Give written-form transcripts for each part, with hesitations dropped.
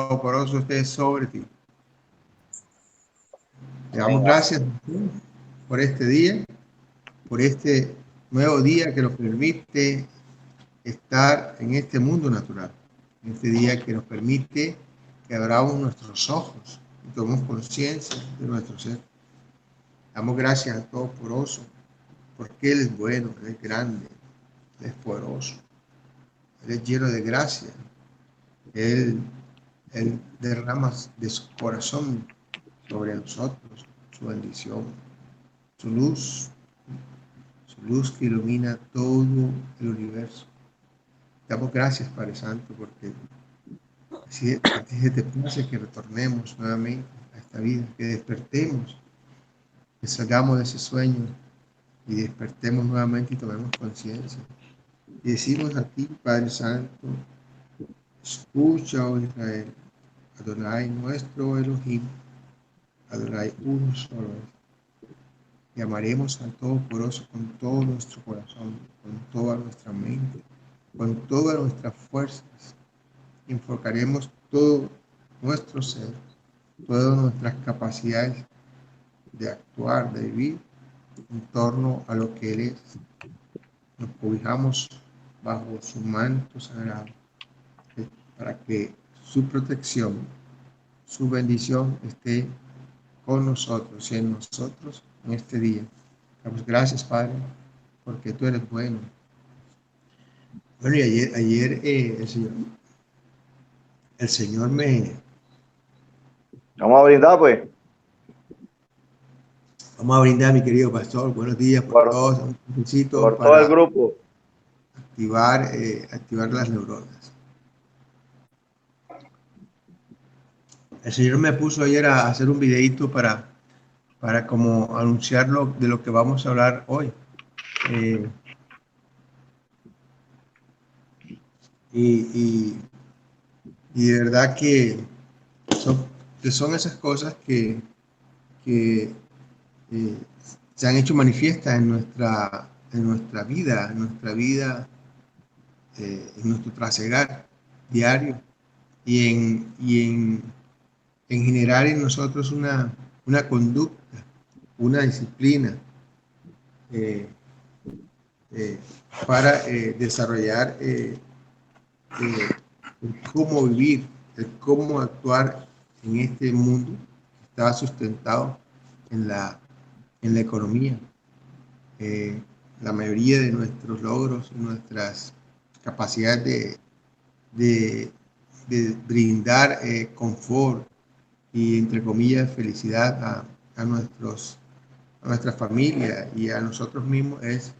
Todopoderoso esté sobre ti. Te damos Amén. gracias por este día, por este nuevo día que nos permite estar en este mundo natural, en este día que nos permite que abramos nuestros ojos y tomemos conciencia de nuestro ser. Damos gracias al Todopoderoso porque Él es bueno, Él es grande, Él es poderoso, Él es lleno de gracia. Él derrama de su corazón sobre nosotros su bendición, su luz que ilumina todo el universo. Damos gracias, Padre Santo, porque a ti se te place que retornemos nuevamente a esta vida, que despertemos, que salgamos de ese sueño y despertemos nuevamente y tomemos conciencia. Y decimos a ti, Padre Santo, escucha, oh Israel, Adonai nuestro Elohim, Adonai uno solo es. Y amaremos al Todopoderoso con todo nuestro corazón, con toda nuestra mente, con todas nuestras fuerzas. Enfocaremos todo nuestro ser, todas nuestras capacidades de actuar, de vivir en torno a lo que Él es. Nos cobijamos bajo su manto sagrado para que su protección, su bendición esté con nosotros y en nosotros en este día. Damos gracias, Padre, porque tú eres bueno. Bueno, y ayer el Señor me... Vamos a brindar, pues, Vamos a brindar, mi querido pastor. Buenos días por por, todos. Un besito por todo el para grupo. activar las neuronas. El Señor me puso ayer a hacer un videito para como anunciar de lo que vamos a hablar hoy. Eh, y, y de verdad que son esas cosas que se han hecho manifiestas en nuestra vida, en nuestro trasegar diario en generar en nosotros una conducta, una disciplina eh, eh, para desarrollar el cómo vivir, el cómo actuar en este mundo que está sustentado en en la economía. La mayoría de nuestros logros, nuestras capacidades de, de brindar confort y, entre comillas, felicidad a nuestra familia y a nosotros mismos es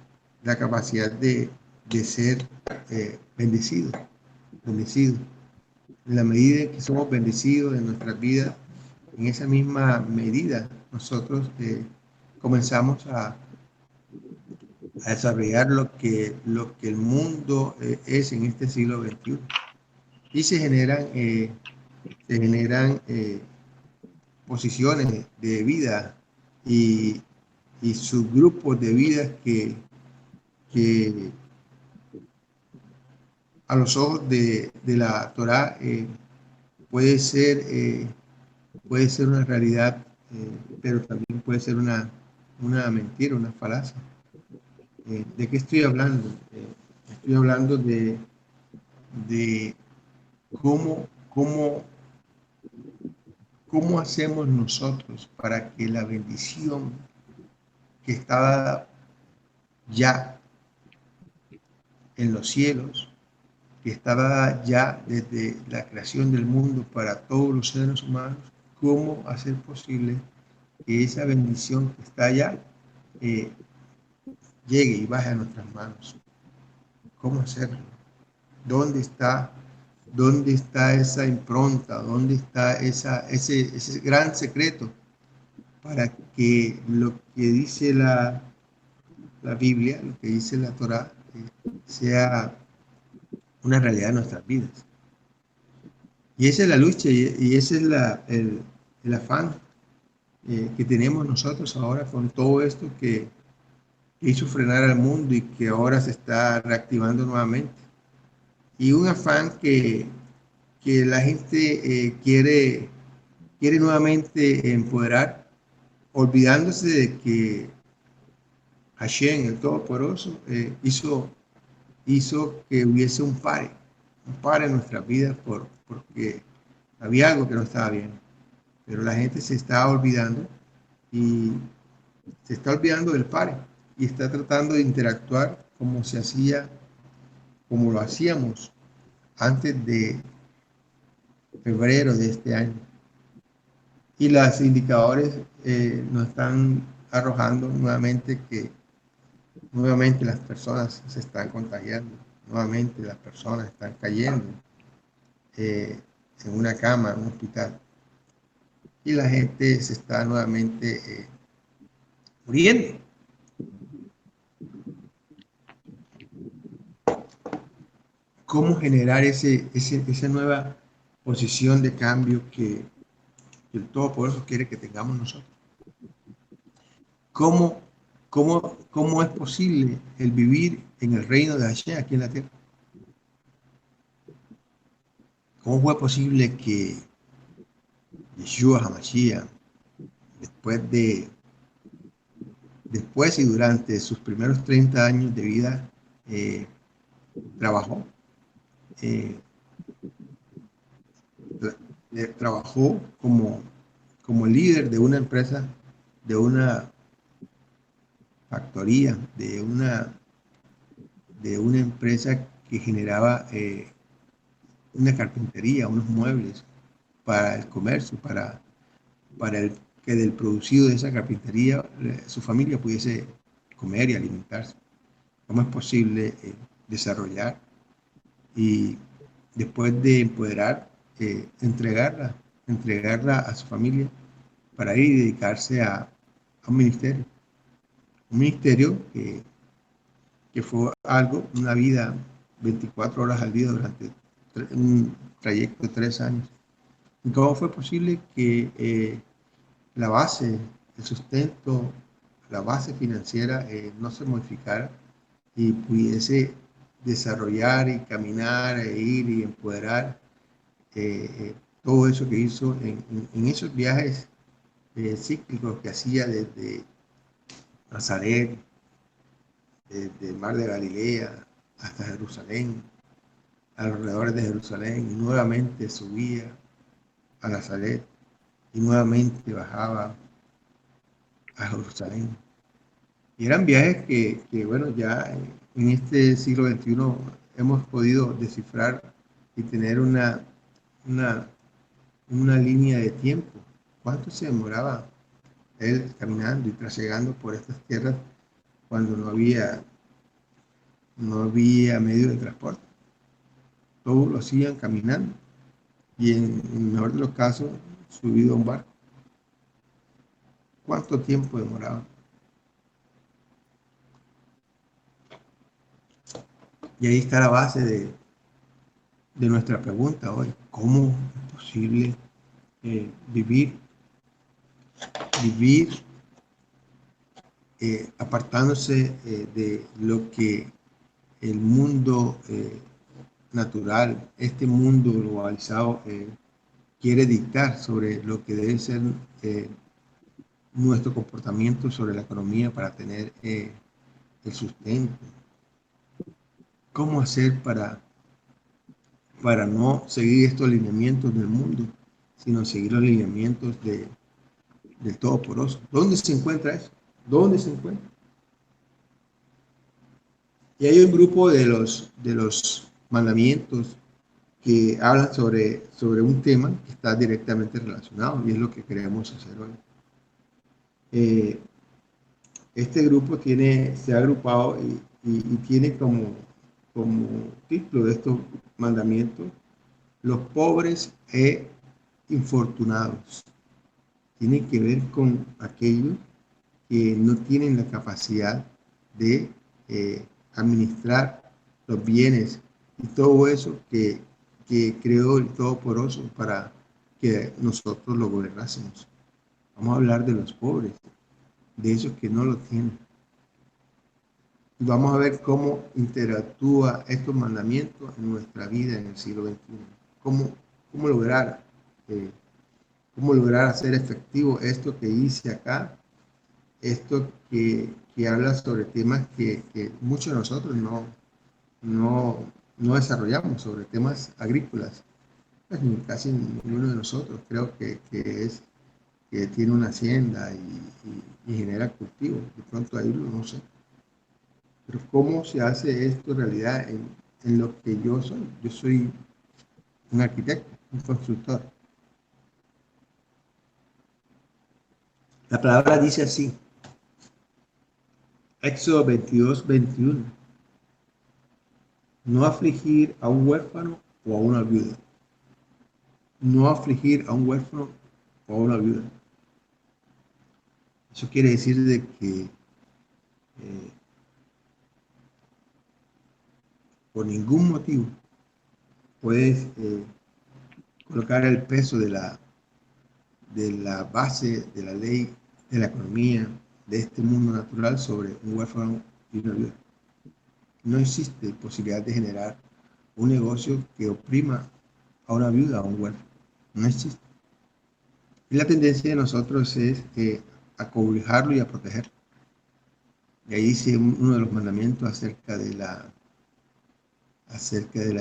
la capacidad de ser bendecidos. Bendecidos. En la medida en que somos bendecidos en nuestras vidas, en esa misma medida nosotros comenzamos a desarrollar lo que el mundo es en este siglo XXI. Y se generan posiciones de vida y, y subgrupos de vida que a los ojos de la Torá puede puede ser una realidad, pero también puede ser una mentira, una falacia. ¿De qué estoy hablando? Estoy hablando de cómo, cómo, cómo hacemos nosotros para que la bendición que está ya en los cielos, que estaba ya desde la creación del mundo para todos los seres humanos, cómo hacer posible que esa bendición que está allá eh, llegue y baje a nuestras manos. ¿Cómo hacerlo? ¿Dónde está, dónde está esa impronta? ¿Dónde está ese gran secreto para que lo que dice la Biblia, lo que dice la Torah, sea una realidad en nuestras vidas? Y esa es la lucha y ese es el afán que tenemos nosotros ahora con todo esto que hizo frenar al mundo y que ahora se está reactivando nuevamente. Y un afán que la gente quiere nuevamente empoderar, olvidándose de que Hashem, el Todopoderoso, hizo que hubiese un par en nuestras vidas porque había algo que no estaba bien. Pero la gente se está olvidando y se está olvidando del pare y está tratando de interactuar como se hacía, como lo hacíamos antes de febrero de este año. Y los indicadores nos están arrojando nuevamente que nuevamente las personas se están contagiando, nuevamente las personas están cayendo eh, en una cama, en un hospital, y la gente se está nuevamente muriendo. ¿Cómo generar esa nueva posición de cambio que el Todopoderoso quiere que tengamos nosotros? ¿Cómo, cómo es posible el vivir en el reino de Hashem aquí en la tierra? ¿Cómo fue posible que Yeshua HaMashiach, después y durante sus primeros 30 años de vida, eh, trabajó? Eh, trabajó como líder de una empresa, de una factoría, de una empresa que generaba una carpintería, unos muebles para el comercio, para el que del producido de esa carpintería su familia pudiese comer y alimentarse. ¿Cómo es posible desarrollar y después de empoderar, entregarla a su familia para ir y dedicarse a un ministerio? Un ministerio que fue algo, una vida 24 horas al día durante un trayecto de 3 años. ¿Y cómo fue posible que la base, el sustento, la base financiera no se modificara y pudiese desarrollar y caminar e ir y empoderar todo eso que hizo en esos viajes cíclicos que hacía desde Nazaret, desde el mar de Galilea hasta Jerusalén, alrededor de Jerusalén, y nuevamente subía a Nazaret y nuevamente bajaba a Jerusalén? Y eran viajes bueno, ya en este siglo XXI hemos podido descifrar y tener una, una línea de tiempo. ¿Cuánto se demoraba él caminando y trasegando por estas tierras cuando no había medio de transporte? Todos lo hacían caminando y en el mejor de los casos subido a un barco. ¿Cuánto tiempo demoraba? Y ahí está la base de nuestra pregunta hoy. ¿Cómo es posible vivir apartándose de lo que el mundo natural, este mundo globalizado, quiere dictar sobre lo que debe ser nuestro comportamiento sobre la economía para tener el sustento? ¿Cómo hacer para no seguir estos lineamientos del mundo, sino seguir los lineamientos del Todopoderoso? ¿Dónde se encuentra eso? ¿Dónde se encuentra? Y hay un grupo de los mandamientos que hablan sobre un tema que está directamente relacionado y es lo que queremos hacer hoy. Este grupo se ha agrupado y tiene como título de estos mandamientos: los pobres e infortunados. Tiene que ver con aquellos que no tienen la capacidad de administrar los bienes y todo eso que creó el Todopoderoso para que nosotros lo gobernásemos. Vamos a hablar de los pobres, de esos que no lo tienen. Y vamos a ver cómo interactúa estos mandamientos en nuestra vida en el siglo XXI. cómo lograr, eh, cómo lograr hacer efectivo esto que hice acá, esto que habla sobre temas que muchos de nosotros no, no desarrollamos, sobre temas agrícolas. Pues, casi ninguno de nosotros creo que tiene una hacienda y genera cultivo. De pronto ahí no sé. Pero ¿cómo se hace esto en realidad en lo que yo soy? Yo soy un arquitecto, un constructor. La palabra dice así, Éxodo 22:21, no afligir a un huérfano o a una viuda. No afligir a un huérfano o a una viuda. Eso quiere decir de que por ningún motivo puedes colocar el peso de la base de la ley, de la economía, de este mundo natural sobre un huérfano y una viuda. No existe posibilidad de generar un negocio que oprima a una viuda o a un huérfano. No existe. Y la tendencia de nosotros es a cobijarlo y a protegerlo. Y ahí dice uno de los mandamientos acerca de la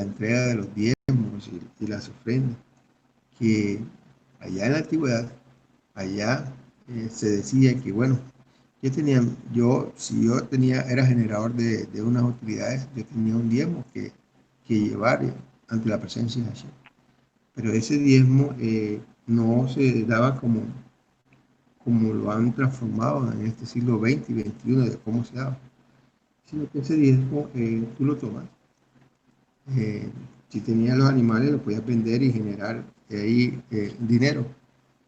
entrega de los diezmos y las ofrendas, que allá en la antigüedad, allá se decía que, bueno, si yo tenía, era generador de unas utilidades, yo tenía un diezmo que llevar ante la presencia de Hashem. Pero ese diezmo no se daba como lo han transformado en este siglo XX y XXI de cómo se daba, sino que ese diezmo tú lo tomas. Eh, si tenías los animales, lo podías vender y generar ahí dinero.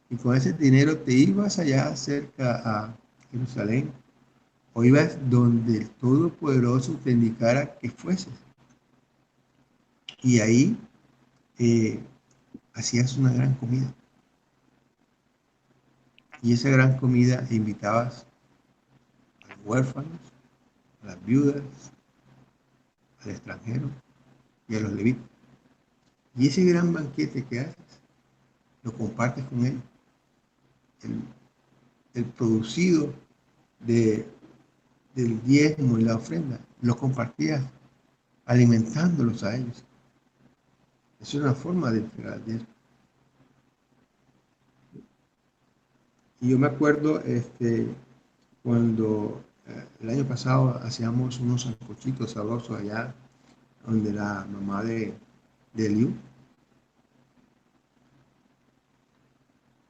Y con ese dinero te ibas allá cerca a Jerusalén o ibas donde el Todopoderoso te indicara que fueses. Y ahí eh, hacías una gran comida. Y esa gran comida invitabas a los huérfanos, a las viudas, al extranjero y a los levitas. Y ese gran banquete que haces, lo compartes con ellos. El, el producido de, del diezmo y la ofrenda, lo compartías alimentándolos a ellos. Es una forma de entregar el diezmo. Y yo me acuerdo cuando el año pasado hacíamos unos sancochitos sabrosos allá donde la mamá de Liu.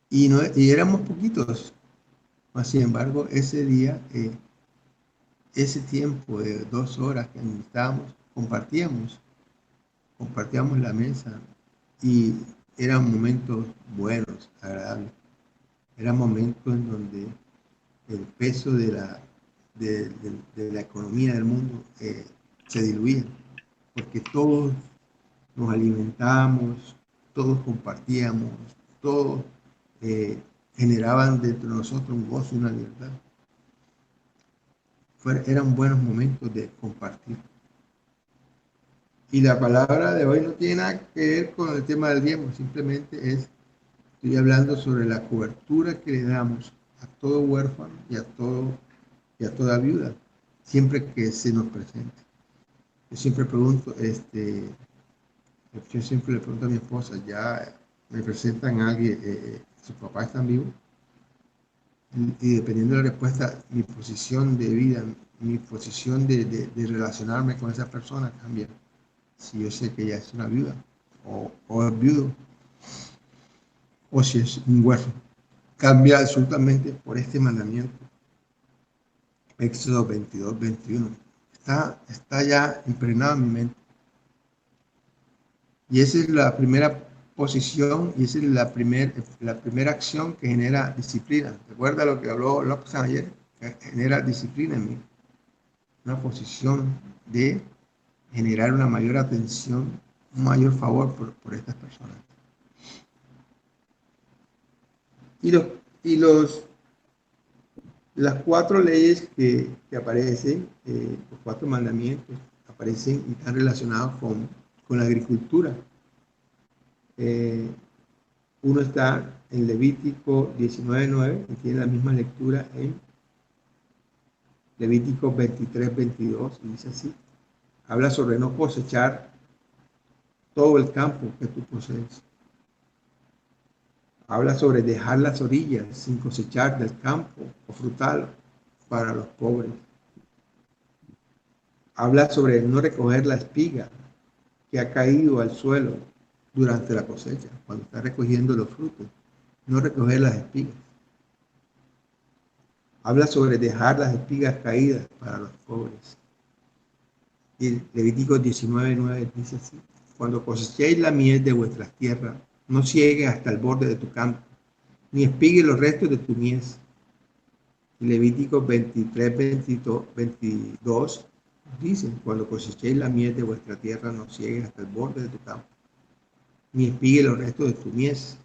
Y éramos poquitos. Sin embargo, ese día, ese tiempo de 2 horas que estábamos, compartíamos la mesa y eran momentos buenos, agradables. Eran momentos en donde el peso de la economía del mundo se diluía, porque todos nos alimentábamos, todos compartíamos, todos generaban dentro de nosotros un gozo y una libertad. Eran buenos momentos de compartir. Y la palabra de hoy no tiene nada que ver con el tema del diezmo, simplemente estoy hablando sobre la cobertura que le damos a todo huérfano y a toda viuda, siempre que se nos presente. Yo siempre pregunto, yo siempre le pregunto a mi esposa, ya me presentan a alguien, sus papás están vivos, y dependiendo de la respuesta, mi posición de vida, mi posición de relacionarme con esa persona cambia. Si yo sé que ella es una viuda, o es viudo, o si es un huérfano, cambia absolutamente por este mandamiento. Éxodo 22:21. Está ya impregnado en mi mente. Y esa es la primera posición y esa es la primera acción que genera disciplina. Recuerda lo que habló López ayer, que genera disciplina en mí. Una posición de generar una mayor atención, un mayor favor por estas personas. Las 4 leyes que aparecen, los 4 mandamientos, aparecen y están relacionados con la agricultura. Eh, uno está en Levítico 19:9 y tiene la misma lectura en Levítico 23:22 y dice así. Habla sobre no cosechar todo el campo que tú posees. Habla sobre dejar las orillas sin cosechar del campo o frutal para los pobres. Habla sobre no recoger la espiga que ha caído al suelo durante la cosecha, cuando está recogiendo los frutos, no recoger las espigas. Habla sobre dejar las espigas caídas para los pobres. Y Levítico 19:9 dice así: cuando cosechéis la miel de vuestras tierras, no ciegues hasta el borde de tu campo, ni espigue los restos de tu mies. Y Levítico 23:22 dice: cuando cosechéis la miel de vuestra tierra, no ciegues hasta el borde de tu campo, ni espigue los restos de tu mies.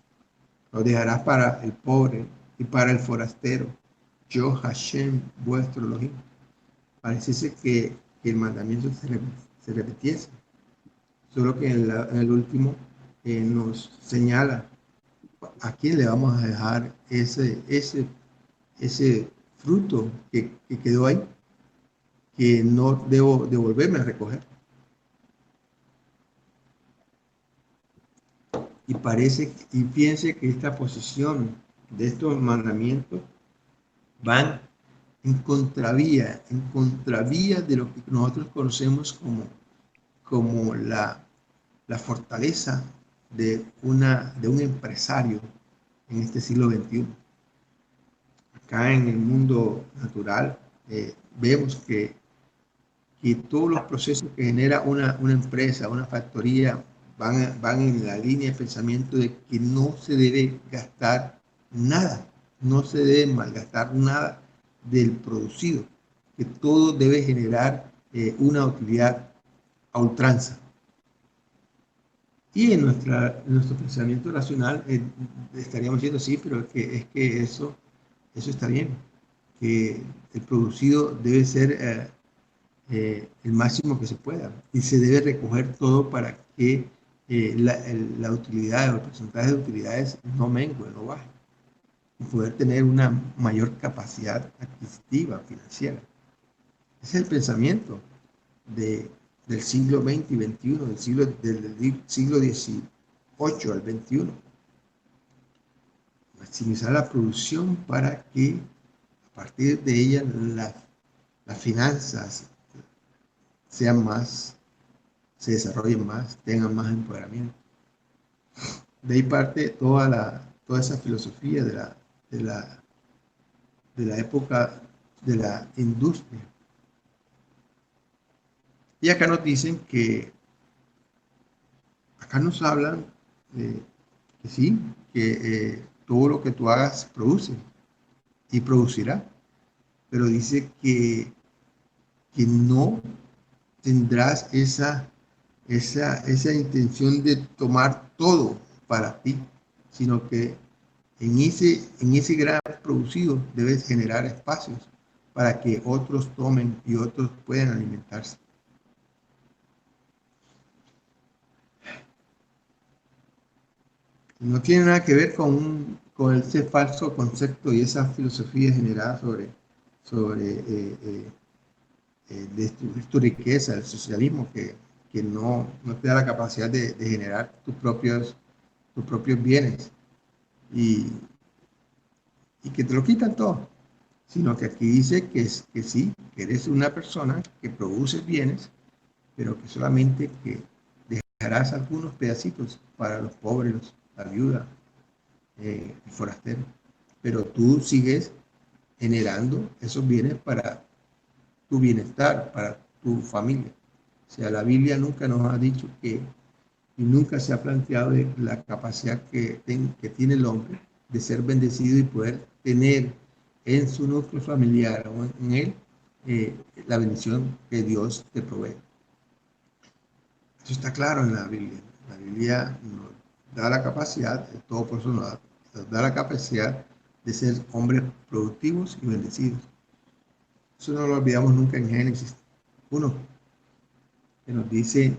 Lo dejarás para el pobre y para el forastero. Yo, Hashem, vuestro Elohim. Parece que el mandamiento se repitiese, solo que en el último nos señala a quién le vamos a dejar ese fruto que quedó ahí, que no debo devolverme a recoger. Y piense que esta posición de estos mandamientos van en contravía de lo que nosotros conocemos como la fortaleza de un empresario en este siglo XXI. Acá en el mundo natural vemos que todos los procesos que genera una empresa, una factoría, van en la línea de pensamiento de que no se debe gastar nada, no se debe malgastar nada del producido, que todo debe generar una utilidad a ultranza. Y en nuestro pensamiento racional estaríamos diciendo sí, pero es que eso está bien, que el producido debe ser el máximo que se pueda y se debe recoger todo para que la utilidad o el porcentaje de utilidades no mengue, no baje y poder tener una mayor capacidad adquisitiva financiera. Ese es el pensamiento de, del siglo XX y XXI, del siglo XVIII al XXI. Maximizar la producción para que a partir de ella las finanzas sean más, se desarrollen más, tengan más empoderamiento. De ahí parte toda esa filosofía de la, de la época de la industria. Y acá nos dicen acá nos hablan que sí, que todo lo que tú hagas produce y producirá, pero dice que no tendrás esa intención de tomar todo para ti, sino que en ese gran producido debes generar espacios para que otros tomen y otros puedan alimentarse. No tiene nada que ver con ese falso concepto y esa filosofía generada sobre de tu riqueza, el socialismo, que no te da la capacidad de generar tus propios bienes y que te lo quitan todo, sino que aquí dice que sí, que eres una persona que produce bienes, pero que solamente que dejarás algunos pedacitos para los pobres, la viuda, el forastero, pero tú sigues generando esos bienes para tu bienestar, para tu familia. O sea, la Biblia nunca nos ha dicho y nunca se ha planteado la capacidad que tiene el hombre de ser bendecido y poder tener en su núcleo familiar o en él la bendición que Dios te provee. Eso está claro en la Biblia. La Biblia nos da la capacidad, todo por eso nos da la capacidad de ser hombres productivos y bendecidos. Eso no lo olvidamos nunca en Génesis 1, que nos dice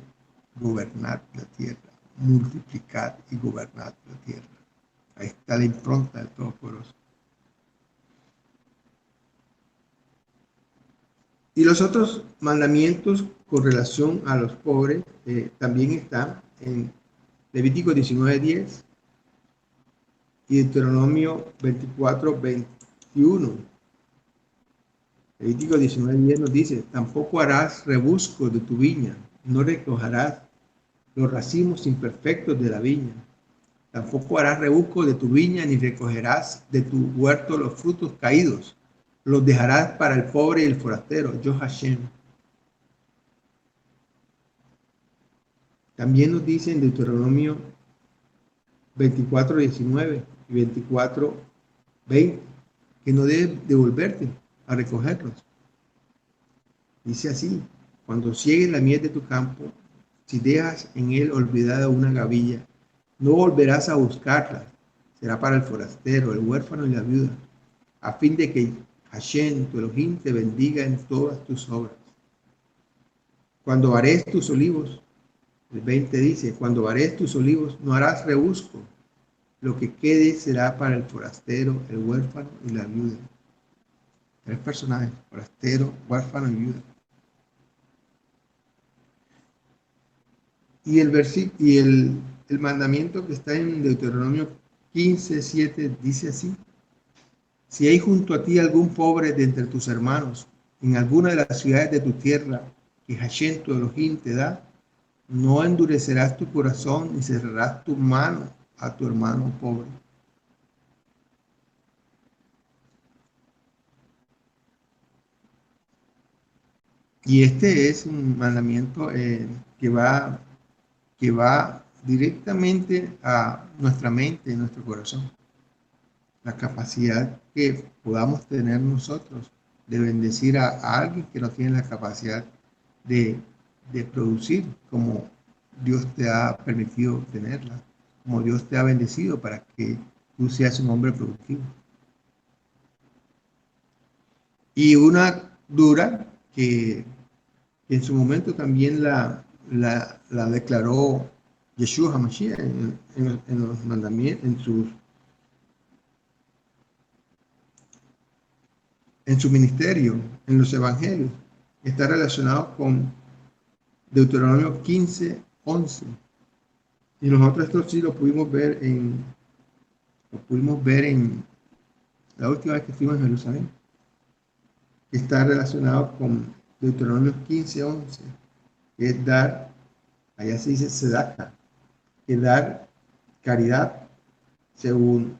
gobernar la tierra. multiplicad y gobernad la tierra. Ahí está la impronta del Todopoderoso. Y los otros mandamientos con relación a los pobres también están en Levítico 19:10 y Deuteronomio 24:21. Levítico 19:10 nos dice: tampoco harás rebusco de tu viña, no recogerás los racimos imperfectos de la viña. Tampoco harás rebusco de tu viña, ni recogerás de tu huerto los frutos caídos. Los dejarás para el pobre y el forastero. Yo Hashem. También nos dice en Deuteronomio 24:19 y 24:20 que no debes devolverte a recogerlos. Dice así: cuando ciegues la miel de tu campo, si dejas en él olvidada una gavilla, no volverás a buscarla. Será para el forastero, el huérfano y la viuda, a fin de que Hashem, tu Elohim, te bendiga en todas tus obras. Cuando vares tus olivos, el 20 dice: cuando vares tus olivos, no harás rebusco. Lo que quede será para el forastero, el huérfano y la viuda. 3 personajes: forastero, huérfano y viuda. Y el mandamiento que está en Deuteronomio 15:7 dice así: si hay junto a ti algún pobre de entre tus hermanos, en alguna de las ciudades de tu tierra que Hashem tu Elohim te da, no endurecerás tu corazón ni cerrarás tu mano a tu hermano pobre. Y este es un mandamiento que va directamente a nuestra mente, a nuestro corazón. La capacidad que podamos tener nosotros de bendecir a alguien que no tiene la capacidad de producir como Dios te ha permitido tenerla, como Dios te ha bendecido para que tú seas un hombre productivo. Y una dura que en su momento también la declaró Yeshua HaMashiach en los mandamientos, en su ministerio, en los evangelios, está relacionado con Deuteronomio 15:11. Y nosotros esto sí lo pudimos ver en la última vez que estuvimos en Jerusalén. Está relacionado con Deuteronomio 15:11, que es dar, allá se dice tzedakah, que dar caridad según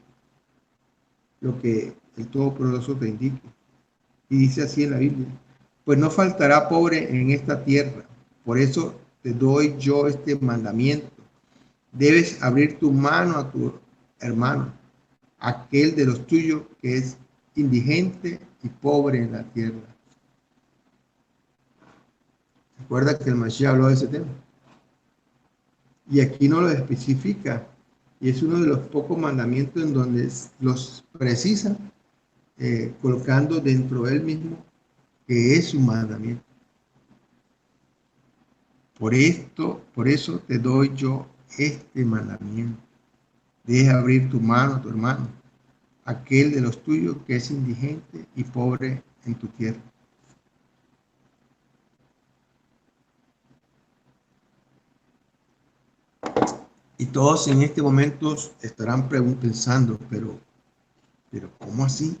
lo que el Todopoderoso te indique. Y dice así en la Biblia: pues no faltará pobre en esta tierra, por eso te doy yo este mandamiento. Debes abrir tu mano a tu hermano, aquel de los tuyos que es indigente y pobre en la tierra. Recuerda que el Mashiach habló de ese tema. Y aquí no lo especifica. Y es uno de los pocos mandamientos en donde los precisa, colocando dentro de él mismo que es un mandamiento. Por eso te doy yo este mandamiento. Deja abrir tu mano a tu hermano, aquel de los tuyos que es indigente y pobre en tu tierra. Y todos en este momento estarán pensando, pero ¿cómo así?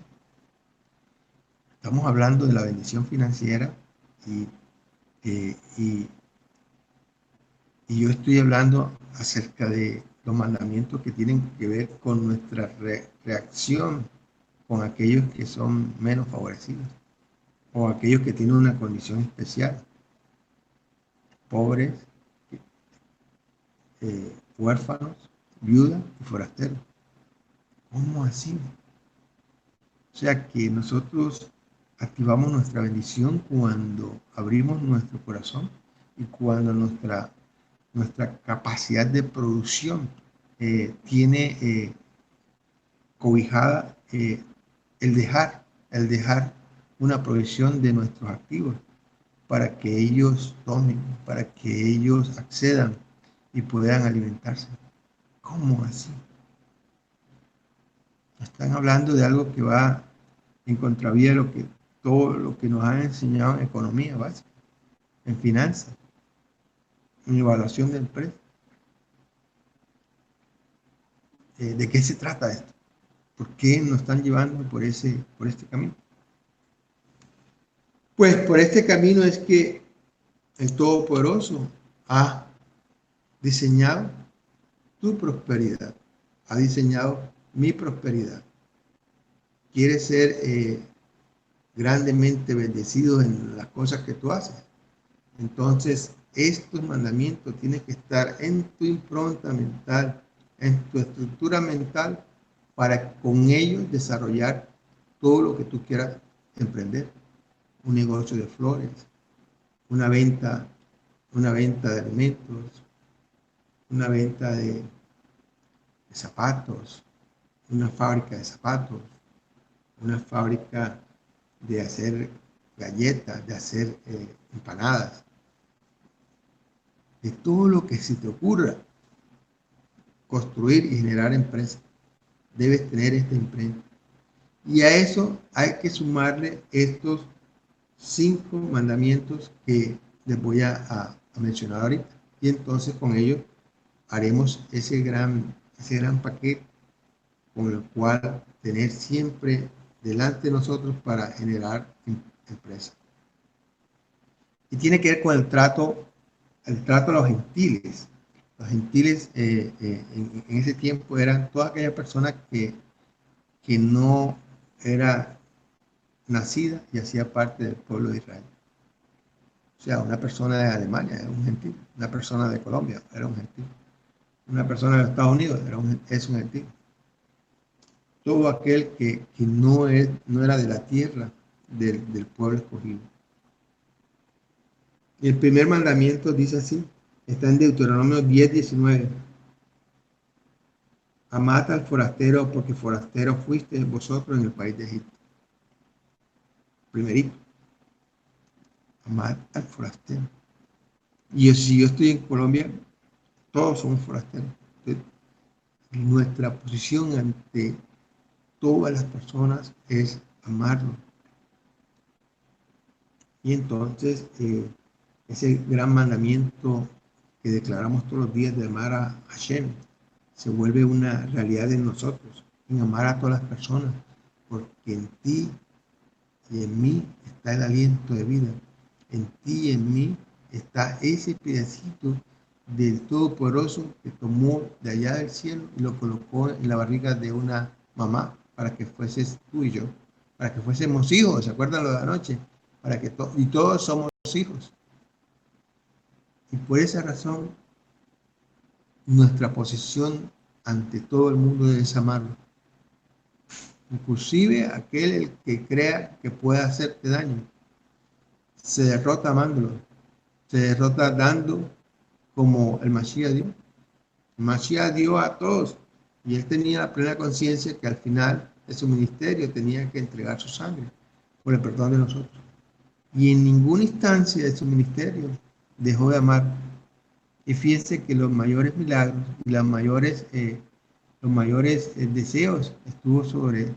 Estamos hablando de la bendición financiera y yo estoy hablando acerca de los mandamientos que tienen que ver con nuestra reacción con aquellos que son menos favorecidos o aquellos que tienen una condición especial, pobres, huérfanos, viudas y forasteros. ¿Cómo así? O sea que nosotros activamos nuestra bendición cuando abrimos nuestro corazón y cuando nuestra capacidad de producción tiene cobijada el dejar una provisión de nuestros activos para que ellos tomen, para que ellos accedan y puedan alimentarse. ¿Cómo así? Están hablando de algo que va en contravía de todo lo que nos han enseñado en economía básica, en finanzas, en evaluación de empresas. ¿De qué se trata esto? ¿Por qué nos están llevando por este camino? Pues por este camino es que el Todopoderoso ha diseñado tu prosperidad, ha diseñado mi prosperidad. Quieres ser grandemente bendecido en las cosas que tú haces. Entonces, estos mandamientos tienen que estar en tu impronta mental, en tu estructura mental, para con ellos desarrollar todo lo que tú quieras emprender. Un negocio de flores, una venta de alimentos, una venta de zapatos, una fábrica de zapatos, una fábrica de hacer galletas, de hacer empanadas, de todo lo que se te ocurra construir y generar empresas, debes tener esta imprenta. Y a eso hay que sumarle estos 5 mandamientos que les voy a mencionar ahorita. Y entonces con ellos haremos ese gran paquete con el cual tener siempre delante de nosotros para generar empresas. Y tiene que ver con el trato a los gentiles. Los gentiles en ese tiempo eran todas aquellas personas que no era nacida y hacía parte del pueblo de Israel. O sea, una persona de Alemania era un gentil, una persona de Colombia era un gentil, una persona de Estados Unidos es un gentil. Todo aquel que no era de la tierra del pueblo escogido. Y el primer mandamiento dice así, está en Deuteronomio 10:19. Amad al forastero porque forastero fuisteis vosotros en el país de Egipto. Primerito, amad al forastero. Y si yo estoy en Colombia, todos somos forasteros. Entonces, nuestra posición ante todas las personas es amarlo. Y entonces, ese gran mandamiento que declaramos todos los días de amar a Hashem se vuelve una realidad en nosotros, en amar a todas las personas, porque en ti y en mí está el aliento de vida. En ti y en mí está ese pedacito del Todopoderoso que tomó de allá del cielo y lo colocó en la barriga de una mamá para que fueses tú y yo, para que fuésemos hijos. ¿Se acuerdan lo de anoche? Para que y todos somos hijos. Y por esa razón, nuestra posición ante todo el mundo es amarlo. Inclusive aquel el que crea que pueda hacerte daño. Se derrota amándolo. Se derrota dando como el Mashiach dio. El Mashiach dio a todos. Y él tenía la plena conciencia que al final de su ministerio tenía que entregar su sangre por el perdón de nosotros. Y en ninguna instancia de su ministerio dejó de amar. Y fíjense que los mayores milagros y los mayores deseos estuvo sobre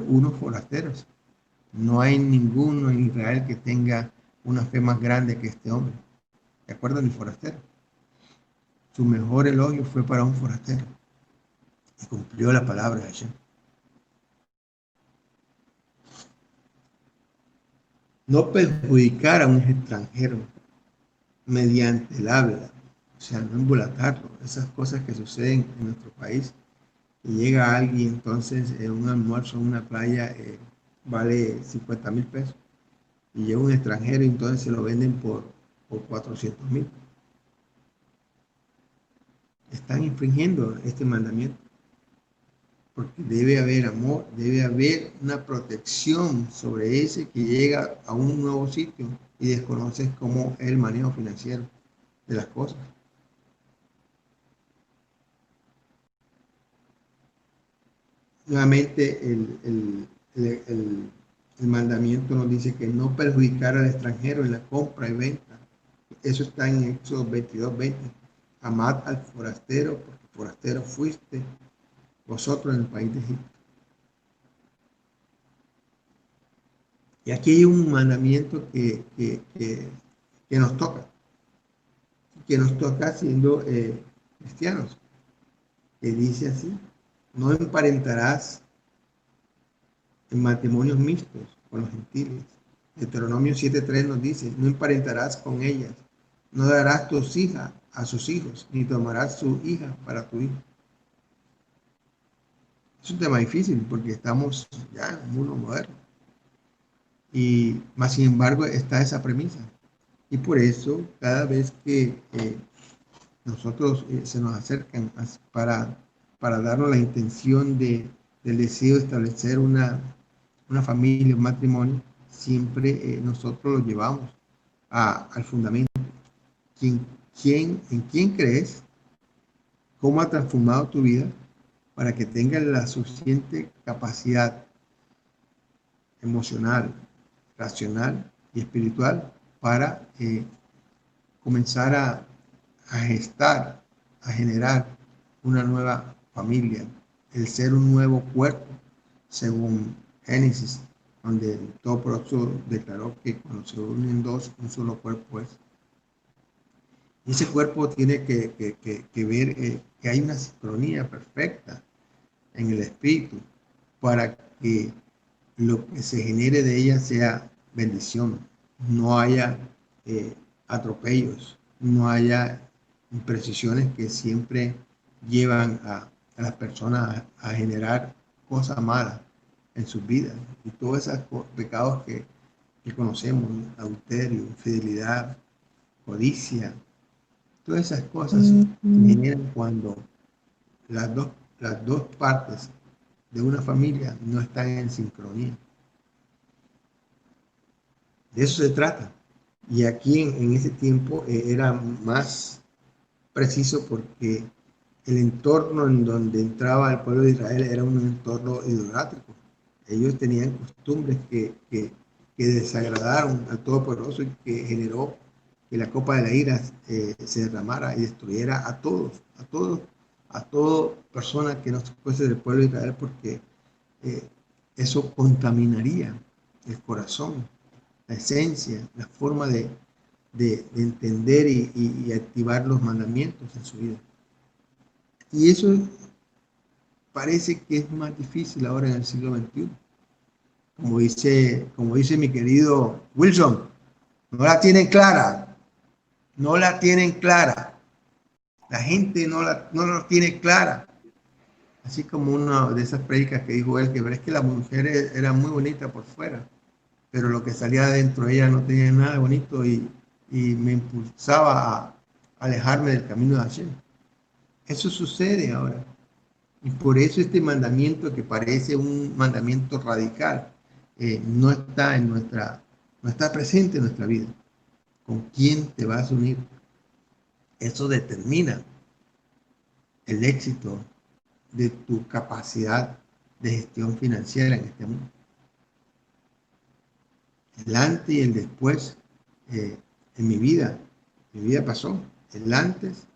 unos forasteros. No hay ninguno en Israel que tenga una fe más grande que este hombre. ¿De acuerdo? El forastero. Su mejor elogio fue para un forastero. Y cumplió la palabra de Hashem. No perjudicar a un extranjero mediante el habla, o sea, no embolatarlo. Esas cosas que suceden en nuestro país. Y llega alguien, entonces, en un almuerzo en una playa vale 50,000 pesos. Y llega un extranjero y entonces se lo venden por 400,000. Están infringiendo este mandamiento. Porque debe haber amor, debe haber una protección sobre ese que llega a un nuevo sitio y desconoces cómo es el manejo financiero de las cosas. Nuevamente, el mandamiento nos dice que no perjudicar al extranjero en la compra y venta. Eso está en Éxodo 22:20. amad al forastero, porque forastero fuiste vosotros en el país de Egipto. Y aquí hay un mandamiento que nos toca siendo cristianos, que dice así: no emparentarás en matrimonios mixtos con los gentiles. Deuteronomio 7:3 nos dice: no emparentarás con ellas, no darás tus hijas a sus hijos, ni tomarás su hija para tu hijo. Es un tema difícil porque estamos ya en un mundo moderno. Y más sin embargo está esa premisa. Y por eso cada vez que nosotros se nos acercan para darnos la intención del deseo de establecer una familia, un matrimonio, siempre nosotros lo llevamos al fundamento. ¿En quién crees? ¿Cómo ha transformado tu vida para que tengas la suficiente capacidad emocional, racional y espiritual para comenzar a gestar, a generar una nueva familia, el ser un nuevo cuerpo, según Génesis, donde el Todopoderoso declaró que cuando se unen dos, un solo cuerpo es. Y ese cuerpo tiene que ver que hay una sincronía perfecta en el espíritu para que lo que se genere de ella sea bendición, no haya atropellos, no haya imprecisiones que siempre llevan a las personas a generar cosas malas en sus vidas. Y todos esos pecados que conocemos: adulterio, infidelidad, codicia, todas esas cosas se generan cuando las dos, las dos partes de una familia no están en sincronía. De eso se trata. Y aquí en ese tiempo era más preciso porque el entorno en donde entraba el pueblo de Israel era un entorno idolátrico. Ellos tenían costumbres que desagradaron al Todopoderoso y que generó que la copa de la ira se derramara y destruyera a todos, a toda persona que no fuese del pueblo de Israel, porque eso contaminaría el corazón, la esencia, la forma de entender y activar los mandamientos en su vida. Y eso parece que es más difícil ahora en el siglo XXI. Como dice mi querido Wilson, no la tienen clara, no la tienen clara. La gente no la tiene clara. Así como una de esas prédicas que dijo él, que es que la mujer era muy bonita por fuera, pero lo que salía adentro ella no tenía nada de bonito y me impulsaba a alejarme del camino de Hashem. Eso sucede ahora. Y por eso este mandamiento, que parece un mandamiento radical, no está presente en nuestra vida. ¿Con quién te vas a unir? Eso determina el éxito de tu capacidad de gestión financiera en este mundo. El antes y el después en mi vida pasó. El antes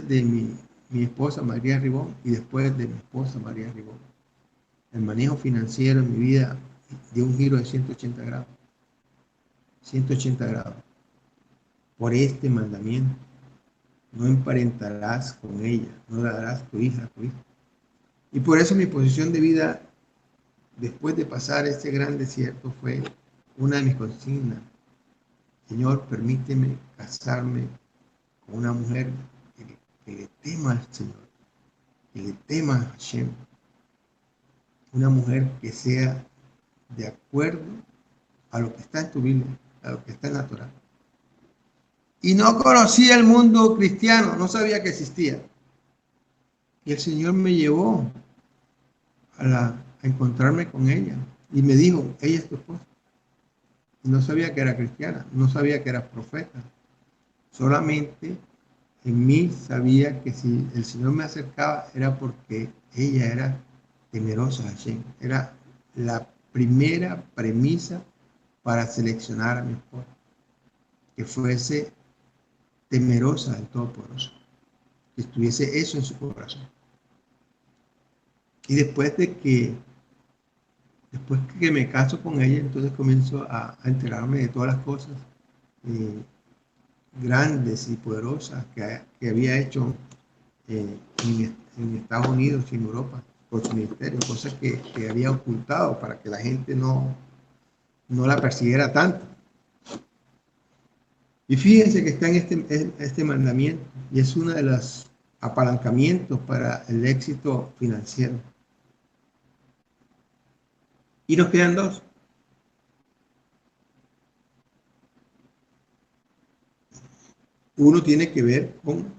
de mi esposa María Ribón y después de mi esposa María Ribón. El manejo financiero en mi vida dio un giro de 180 grados. 180 grados. Por este mandamiento: no emparentarás con ella, no le darás tu hija a tu hijo. Y por eso mi posición de vida, después de pasar este gran desierto, fue una de mis consignas: Señor, permíteme casarme con una mujer que le tema al Señor, que le tema a Hashem, una mujer que sea de acuerdo a lo que está en tu Biblia, a lo que está en la Torah. Y no conocía el mundo cristiano, no sabía que existía. Y el Señor me llevó a encontrarme con ella y me dijo: ella es tu esposa. Y no sabía que era cristiana, no sabía que era profeta. Solamente en mí sabía que si el Señor me acercaba era porque ella era temerosa de Hashem. Era la primera premisa para seleccionar a mi esposa, que fuese temerosa del Todopoderoso, que estuviese eso en su corazón. Y después que me caso con ella, entonces comienzo a enterarme de todas las cosas eh, grandes y poderosas que había hecho en Estados Unidos y en Europa por su ministerio, cosas que había ocultado para que la gente no la persiguiera tanto. Y fíjense que está en este mandamiento y es uno de los apalancamientos para el éxito financiero. Y nos quedan dos. Uno tiene que ver con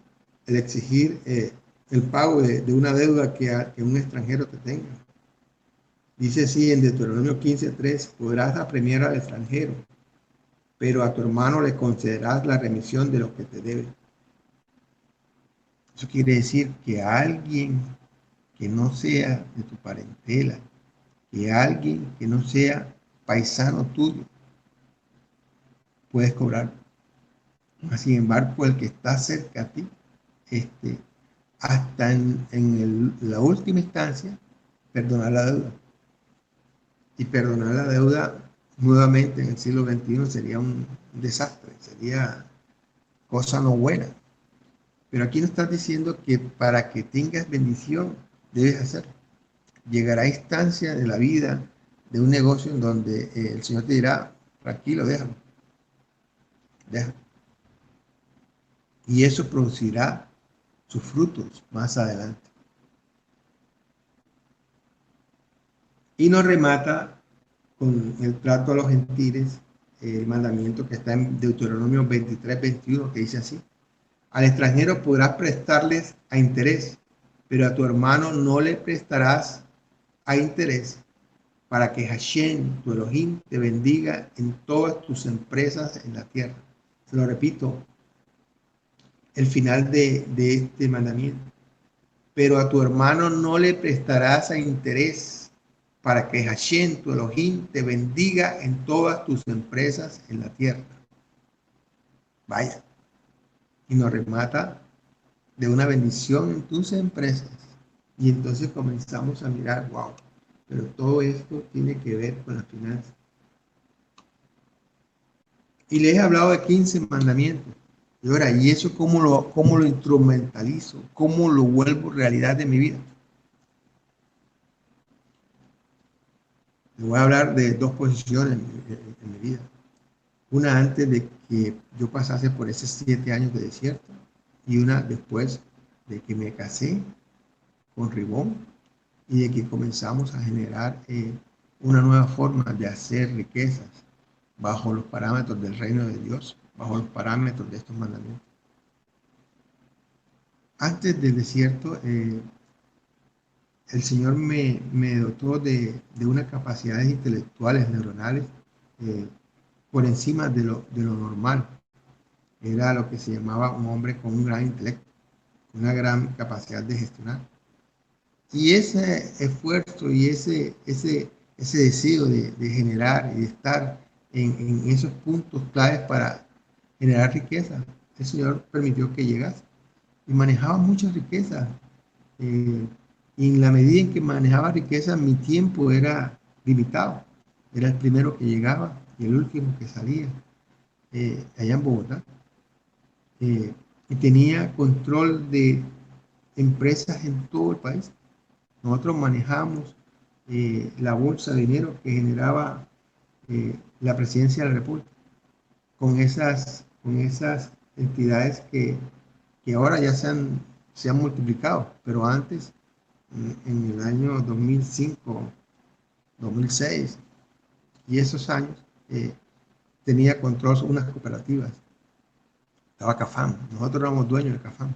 el exigir el pago de una deuda que un extranjero te tenga. Dice así en Deuteronomio 15:3, podrás apremiar al extranjero, pero a tu hermano le concederás la remisión de lo que te debe. Eso quiere decir que a alguien que no sea de tu parentela, que alguien que no sea paisano tuyo, puedes cobrar. Sin embargo, el que está cerca a ti, hasta la última instancia, perdonar la deuda. Y perdonar la deuda nuevamente en el siglo XXI sería un desastre, sería cosa no buena. Pero aquí nos estás diciendo que para que tengas bendición, debes hacerlo. Llegará a instancia de la vida de un negocio en donde el Señor te dirá, tranquilo, déjalo, déjalo. Y eso producirá sus frutos más adelante. Y nos remata con el trato a los gentiles, el mandamiento que está en Deuteronomio 23:21, que dice así: al extranjero podrás prestarles a interés, pero a tu hermano no le prestarás a interés, para que Hashem, tu Elohim, te bendiga en todas tus empresas en la tierra. Se lo repito, el final de este mandamiento. Pero a tu hermano no le prestarás a interés, para que Hashem, tu Elohim, te bendiga en todas tus empresas en la tierra. Vaya. Y nos remata de una bendición en tus empresas. Y entonces comenzamos a mirar, wow, pero todo esto tiene que ver con las finanzas. Y les he hablado de 15 mandamientos. Y ahora, ¿y eso cómo lo instrumentalizo? ¿Cómo lo vuelvo realidad de mi vida? Les voy a hablar de dos posiciones en mi vida. Una antes de que yo pasase por esos 7 años de desierto y una después de que me casé con Ribón y de que comenzamos a generar una nueva forma de hacer riquezas bajo los parámetros del reino de Dios, bajo los parámetros de estos mandamientos. Antes del desierto, el Señor me dotó de unas capacidades intelectuales, neuronales, eh, por encima de lo normal. Era lo que se llamaba un hombre con un gran intelecto, una gran capacidad de gestionar. Y ese esfuerzo y ese deseo de generar y de estar en esos puntos claves para generar riqueza, el Señor permitió que llegase. Y manejaba mucha riqueza. Y en la medida en que manejaba riqueza, mi tiempo era limitado. Era el primero que llegaba y el último que salía allá en Bogotá. Y tenía control de empresas en todo el país. Nosotros manejamos la bolsa de dinero que generaba la presidencia de la República con esas entidades que ahora ya se han multiplicado, pero antes, en el año 2005, 2006 y esos años, tenía control sobre unas cooperativas. Estaba Cafam, nosotros éramos dueños de Cafam.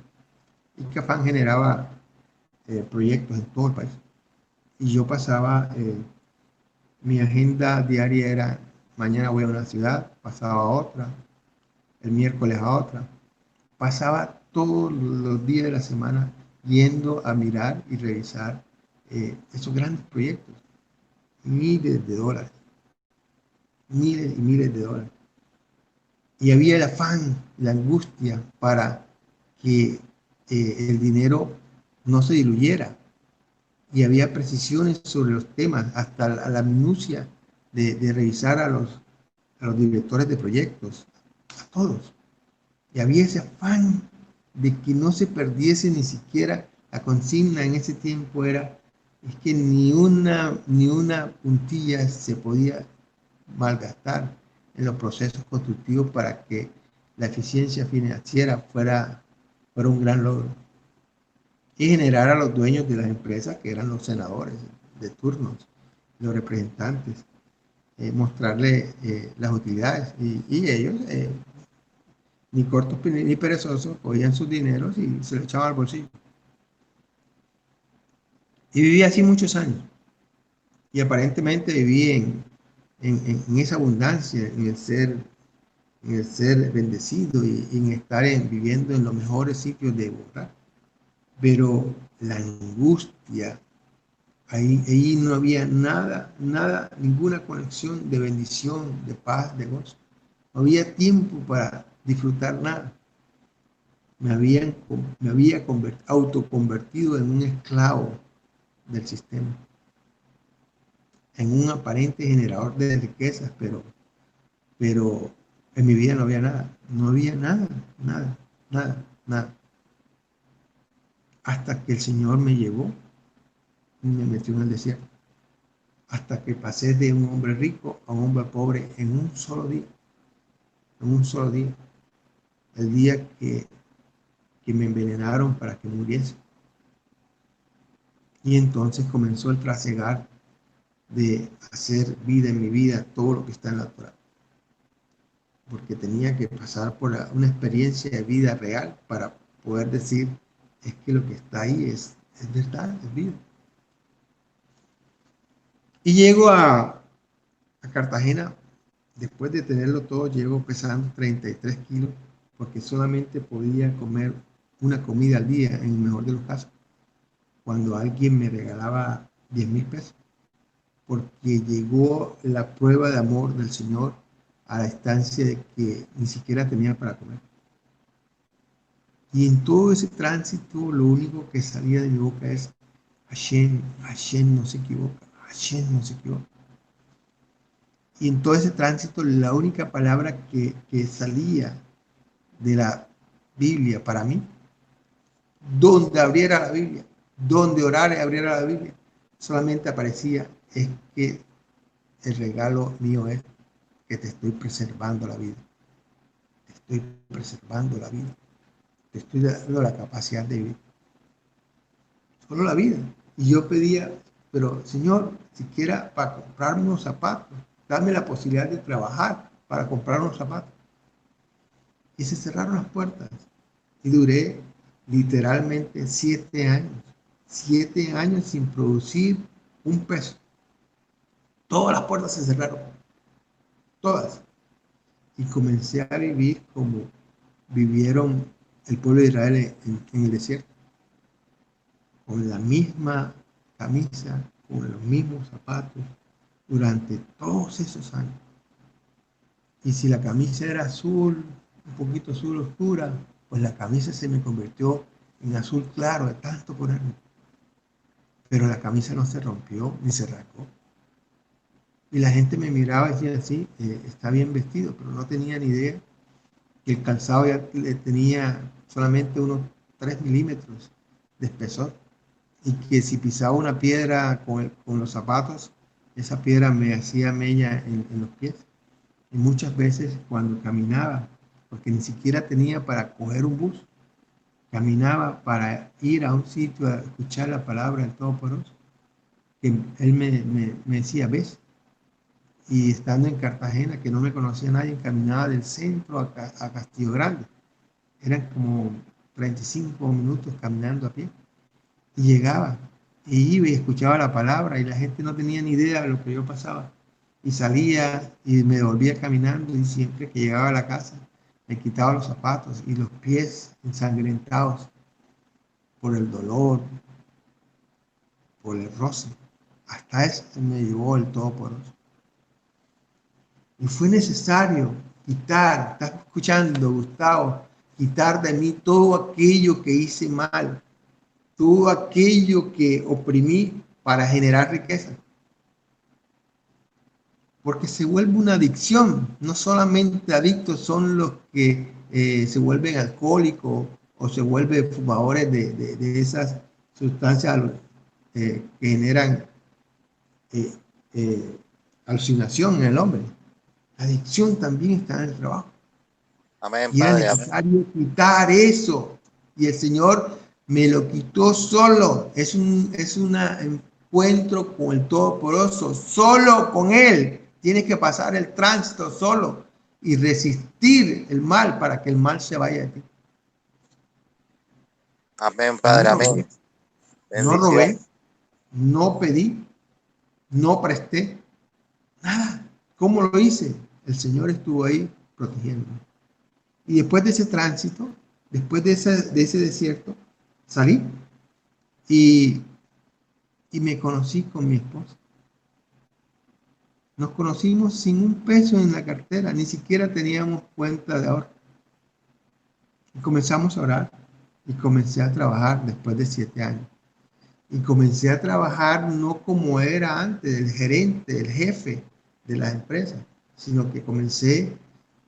Y Cafam generaba proyectos en todo el país. Y yo pasaba, mi agenda diaria era, mañana voy a una ciudad, pasaba a otra, el miércoles a otra. Pasaba todos los días de la semana yendo a mirar y revisar esos grandes proyectos. Miles de dólares. Miles y miles de dólares. y había el afán, la angustia para que el dinero no se diluyera. Y había precisiones sobre los temas, hasta la minucia de revisar a los directores de proyectos, a todos. Y había ese afán de que no se perdiese ni siquiera la consigna en ese tiempo es que ni una puntilla se podía malgastar en los procesos constructivos para que la eficiencia financiera fuera un gran logro. Y generar a los dueños de las empresas, que eran los senadores de turnos, los representantes, mostrarle las utilidades. Y ellos, ni cortos ni perezosos, cogían sus dineros y se los echaban al bolsillo. Y viví así muchos años. Y aparentemente viví en esa abundancia, en el ser bendecido y en estar viviendo en los mejores sitios de Bogotá. Pero la angustia, ahí no había nada, ninguna conexión de bendición, de paz, de gozo. No había tiempo para disfrutar nada. Me había autoconvertido en un esclavo del sistema, en un aparente generador de riquezas, pero en mi vida no había nada, no había nada. Hasta que el Señor me llevó y me metió en el desierto. Hasta que pasé de un hombre rico a un hombre pobre en un solo día. En un solo día. El día que me envenenaron para que muriese. Y entonces comenzó el trasegar de hacer vida en mi vida, todo lo que está en la Torah. Porque tenía que pasar por una experiencia de vida real para poder decir, es que lo que está ahí es verdad, es vida. Y llego a Cartagena, después de tenerlo todo, llego pesando 33 kilos, porque solamente podía comer una comida al día, en el mejor de los casos, cuando alguien me regalaba 10,000 pesos, porque llegó la prueba de amor del Señor a la instancia de que ni siquiera tenía para comer. Y en todo ese tránsito, lo único que salía de mi boca es Hashem, Hashem no se equivoca, Hashem no se equivoca. Y en todo ese tránsito, la única palabra que salía de la Biblia para mí, donde abriera la Biblia, donde orara y abriera la Biblia, solamente aparecía, es que el regalo mío es que te estoy preservando la vida. Te estoy preservando la vida. Te estoy dando la capacidad de vivir. Solo la vida. Y yo pedía, pero Señor, siquiera para comprarme unos zapatos, dame la posibilidad de trabajar para comprar unos zapatos. Y se cerraron las puertas. Y duré literalmente 7 años. 7 años sin producir un peso. Todas las puertas se cerraron. Todas. Y comencé a vivir como vivieron el pueblo de Israel en el desierto. Con la misma camisa, con los mismos zapatos, durante todos esos años. Y si la camisa era azul, un poquito azul oscura, pues la camisa se me convirtió en azul claro de tanto ponerme. Pero la camisa no se rompió ni se rasgó. Y la gente me miraba y decía, sí, está bien vestido, pero no tenía ni idea que el calzado ya le tenía solamente unos 3 milímetros de espesor. Y que si pisaba una piedra con los zapatos, esa piedra me hacía mella en los pies. Y muchas veces cuando caminaba, porque ni siquiera tenía para coger un bus, caminaba para ir a un sitio a escuchar la palabra del Todopoderoso, que él me decía, ¿ves? Y estando en Cartagena, que no me conocía nadie, caminaba del centro a Castillo Grande. Eran como 35 minutos caminando a pie. Y llegaba, y iba y escuchaba la palabra, y la gente no tenía ni idea de lo que yo pasaba. Y salía y me volvía caminando, y siempre que llegaba a la casa, me quitaba los zapatos y los pies ensangrentados por el dolor, por el roce. Hasta eso me llevó el Todopoderoso. Y fue necesario quitar, ¿estás escuchando, Gustavo? Quitar de mí todo aquello que hice mal, todo aquello que oprimí para generar riqueza. Porque se vuelve una adicción. No solamente adictos son los que se vuelven alcohólicos o se vuelven fumadores de esas sustancias que generan eh, eh, alucinación en el hombre. La adicción también está en el trabajo. Amén, Y era Padre. Amén. necesario quitar eso. Y el Señor me lo quitó solo. Es un encuentro con el Todopoderoso, solo con Él. Tienes que pasar el tránsito solo y resistir el mal para que el mal se vaya de ti. Amén, No Padre. robé, Amén. no Bendición. robé, no pedí, no presté, nada. ¿Cómo lo hice? El Señor estuvo ahí protegiéndome. Y después de ese tránsito, después de ese desierto, salí y me conocí con mi esposa. Nos conocimos sin un peso en la cartera, ni siquiera teníamos cuenta de ahorro. Y comenzamos a orar y comencé a trabajar después de 7 años. Y comencé a trabajar no como era antes, el gerente, el jefe de las empresas, sino que comencé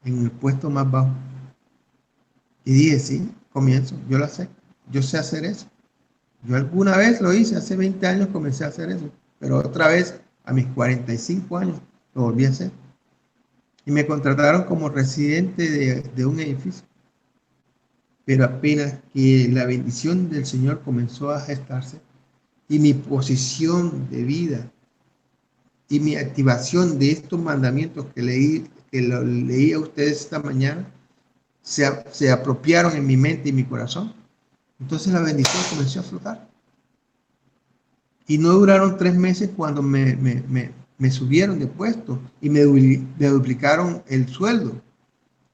en el puesto más bajo. Y dije, sí, comienzo, yo lo sé, yo sé hacer eso. Yo alguna vez lo hice, hace 20 años comencé a hacer eso, pero otra vez a mis 45 años lo volví a hacer. Y me contrataron como residente de un edificio. Pero apenas que la bendición del Señor comenzó a gestarse y mi posición de vida y mi activación de estos mandamientos que lo leí a ustedes esta mañana, se apropiaron en mi mente y mi corazón. Entonces la bendición comenzó a flotar. Y no duraron 3 meses cuando me subieron de puesto y me duplicaron el sueldo.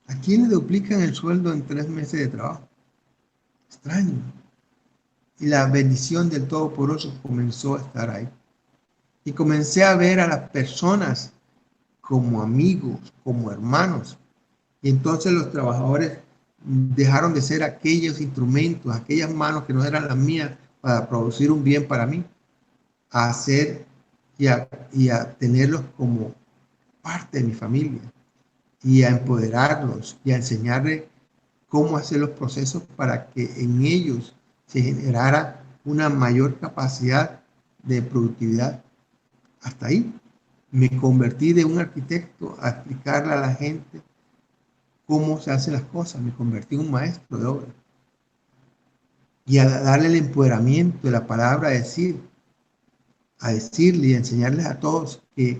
¿A quién le duplican el sueldo en 3 meses de trabajo? Extraño. Y la bendición del Todopoderoso comenzó a estar ahí. Y comencé a ver a las personas como amigos, como hermanos. Y entonces los trabajadores dejaron de ser aquellos instrumentos, aquellas manos que no eran las mías para producir un bien para mí, a hacer y a tenerlos como parte de mi familia y a empoderarlos y a enseñarles cómo hacer los procesos para que en ellos se generara una mayor capacidad de productividad. Hasta ahí me convertí de un arquitecto a explicarle a la gente cómo se hacen las cosas. Me convertí en un maestro de obra y a darle el empoderamiento de la palabra, a decirle y a enseñarles a todos que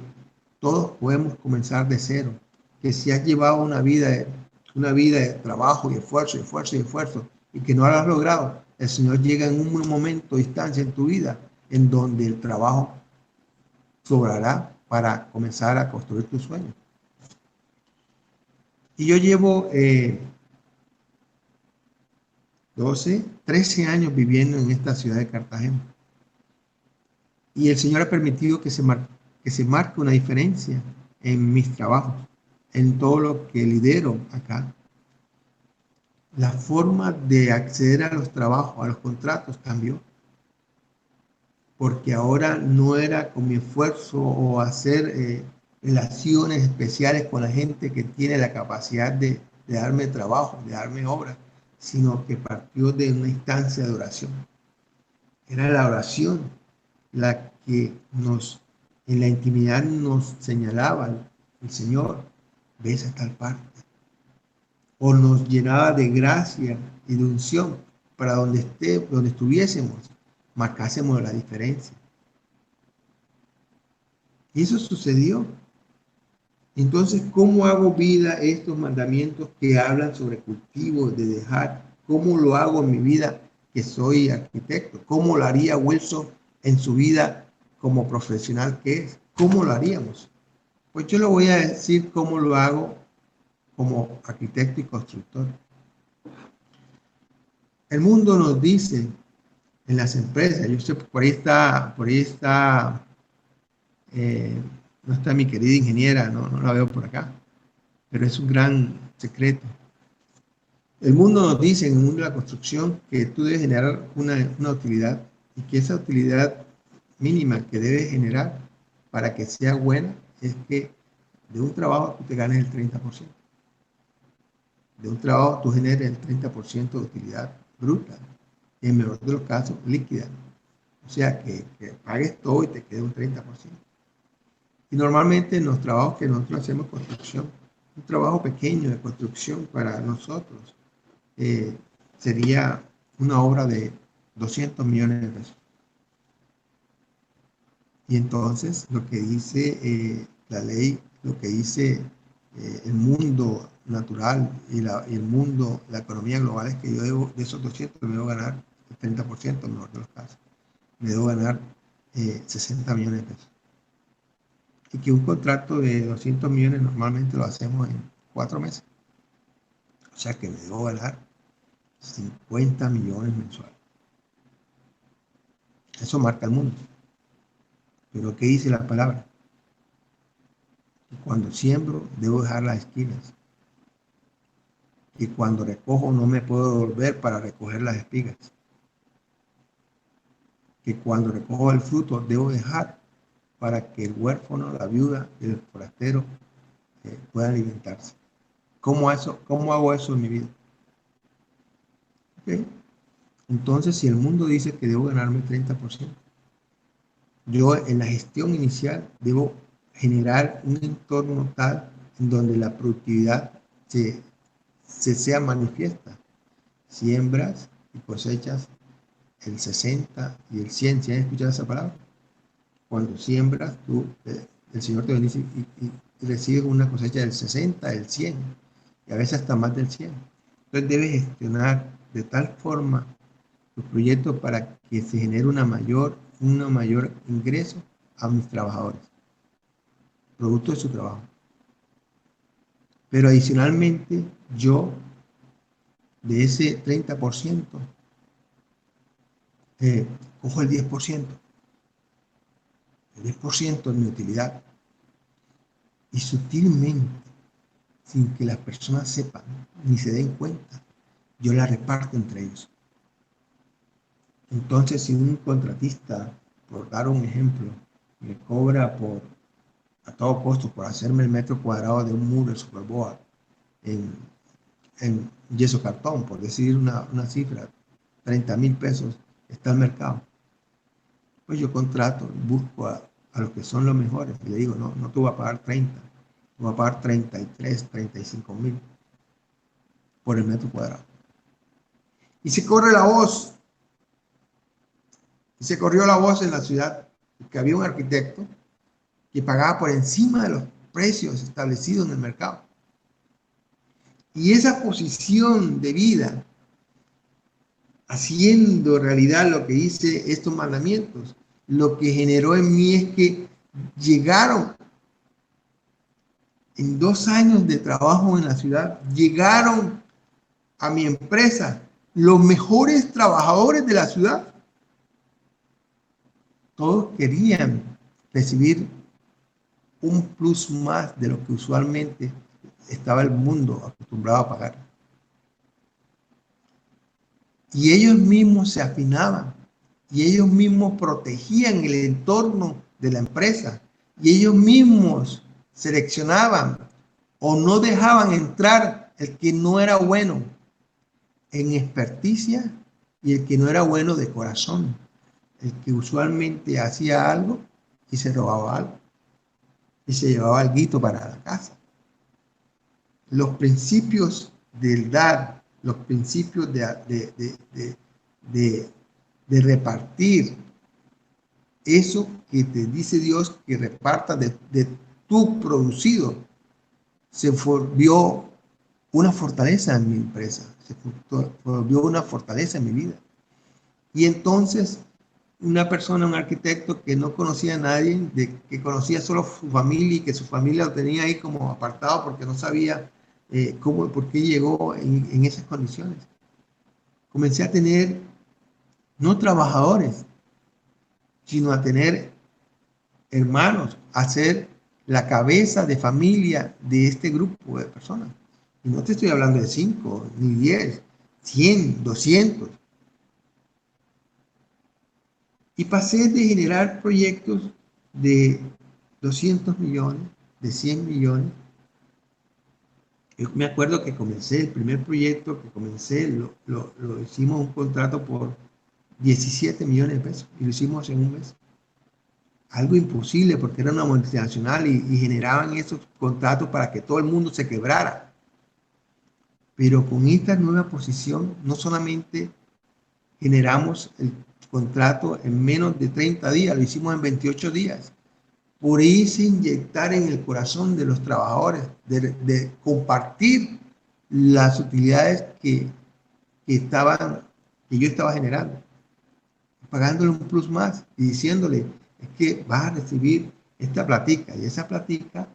todos podemos comenzar de cero, que si has llevado una vida de trabajo y esfuerzo y esfuerzo y esfuerzo y que no lo has logrado, el Señor llega en un momento, distancia en tu vida, en donde el trabajo sobrará para comenzar a construir tus sueños. Y yo llevo 13 años viviendo en esta ciudad de Cartagena. Y el Señor ha permitido que se marque una diferencia en mis trabajos, en todo lo que lidero acá. La forma de acceder a los trabajos, a los contratos cambió. Porque ahora no era con mi esfuerzo o hacer relaciones especiales con la gente que tiene la capacidad de darme trabajo, de darme obra, sino que partió de una instancia de oración. Era la oración la que en la intimidad nos señalaba el Señor, ves a tal parte. O nos llenaba de gracia y de unción para donde estuviésemos, marcásemos la diferencia. Y eso sucedió. Entonces, ¿cómo hago vida estos mandamientos que hablan sobre cultivo, de dejar? ¿Cómo lo hago en mi vida que soy arquitecto? ¿Cómo lo haría Wilson en su vida como profesional que es? ¿Cómo lo haríamos? Pues yo le voy a decir cómo lo hago como arquitecto y constructor. El mundo nos dice en las empresas, yo sé, por ahí está, no está mi querida ingeniera, no la veo por acá. pero es un gran secreto. El mundo nos dice en el mundo de la construcción que tú debes generar una utilidad y que esa utilidad mínima que debes generar para que sea buena es que de un trabajo tú te ganes el 30%. De un trabajo tú generes el 30% de utilidad bruta, y en el mejor de los casos líquida. O sea, que pagues todo y te quede un 30%. Y normalmente en los trabajos que nosotros hacemos construcción, un trabajo pequeño de construcción para nosotros eh, sería una obra de 200 millones de pesos. Y entonces lo que dice la ley, lo que dice el mundo natural y el mundo, la economía global es que yo debo, de esos 200 me debo ganar el 30% en el mejor de los casos. Me debo ganar 60 millones de pesos. Y que un contrato de 200 millones normalmente lo hacemos en 4 meses. O sea que me debo ganar 50 millones mensuales. Eso marca el mundo. Pero ¿qué dice la palabra? Que cuando siembro debo dejar las esquinas. Y cuando recojo no me puedo volver para recoger las espigas. Que cuando recojo el fruto debo dejar para que el huérfano, la viuda y el forastero puedan alimentarse. ¿Cómo hago eso en mi vida? ¿Okay? Entonces, si el mundo dice que debo ganarme el 30%, yo en la gestión inicial debo generar un entorno tal en donde la productividad se sea manifiesta. Siembras y cosechas el 60 y el 100. ¿Sí han escuchado esa palabra? Cuando siembras, el Señor te bendice y recibes una cosecha del 60, del 100 y a veces hasta más del 100. Entonces debes gestionar de tal forma tus proyectos para que se genere un mayor ingreso a mis trabajadores, producto de su trabajo. Pero adicionalmente, yo de ese 30%, cojo el 10%. El 10% es mi utilidad. Y sutilmente, sin que las personas sepan ni se den cuenta, yo la reparto entre ellos. Entonces, si un contratista, por dar un ejemplo, me cobra a todo costo por hacerme el metro cuadrado de un muro de Superboa en yeso cartón, por decir una cifra, 30,000 pesos está el mercado, pues yo contrato, busco a los que son los mejores y le digo, no te voy a pagar 30, te voy a pagar 33, 35,000 por el metro cuadrado. Y se corre la voz, y se corrió la voz en la ciudad, que había un arquitecto que pagaba por encima de los precios establecidos en el mercado. Y esa posición de vida, haciendo realidad lo que dice estos mandamientos, lo que generó en mí es que llegaron en 2 años de trabajo en la ciudad, llegaron a mi empresa los mejores trabajadores de la ciudad. Todos querían recibir un plus más de lo que usualmente estaba el mundo acostumbrado a pagar. Y ellos mismos se afinaban, y ellos mismos protegían el entorno de la empresa, y ellos mismos seleccionaban o no dejaban entrar el que no era bueno en experticia y el que no era bueno de corazón, el que usualmente hacía algo y se robaba algo y se llevaba algo para la casa. Los principios del dar, los principios de repartir, eso que te dice Dios que reparta de tu producido, se volvió una fortaleza en mi empresa, se volvió una fortaleza en mi vida. Y entonces una persona, un arquitecto que no conocía a nadie, que conocía solo su familia y que su familia lo tenía ahí como apartado porque no sabía por qué llegó en esas condiciones. Comencé a tener no trabajadores, sino a tener hermanos, a ser la cabeza de familia de este grupo de personas. Y no te estoy hablando de 5, ni 10, 100, 200. Y pasé de generar proyectos de 200 millones, de 100 millones. Yo me acuerdo que comencé, el primer proyecto que comencé, lo hicimos un contrato por 17 millones de pesos y lo hicimos en un mes. Algo imposible porque era una multinacional y generaban esos contratos para que todo el mundo se quebrara. Pero con esta nueva posición no solamente generamos el contrato en menos de 30 días, lo hicimos en 28 días. Por irse inyectar en el corazón de los trabajadores, de compartir las utilidades que yo estaba generando, pagándole un plus más y diciéndole, es que vas a recibir esta platica y esa platica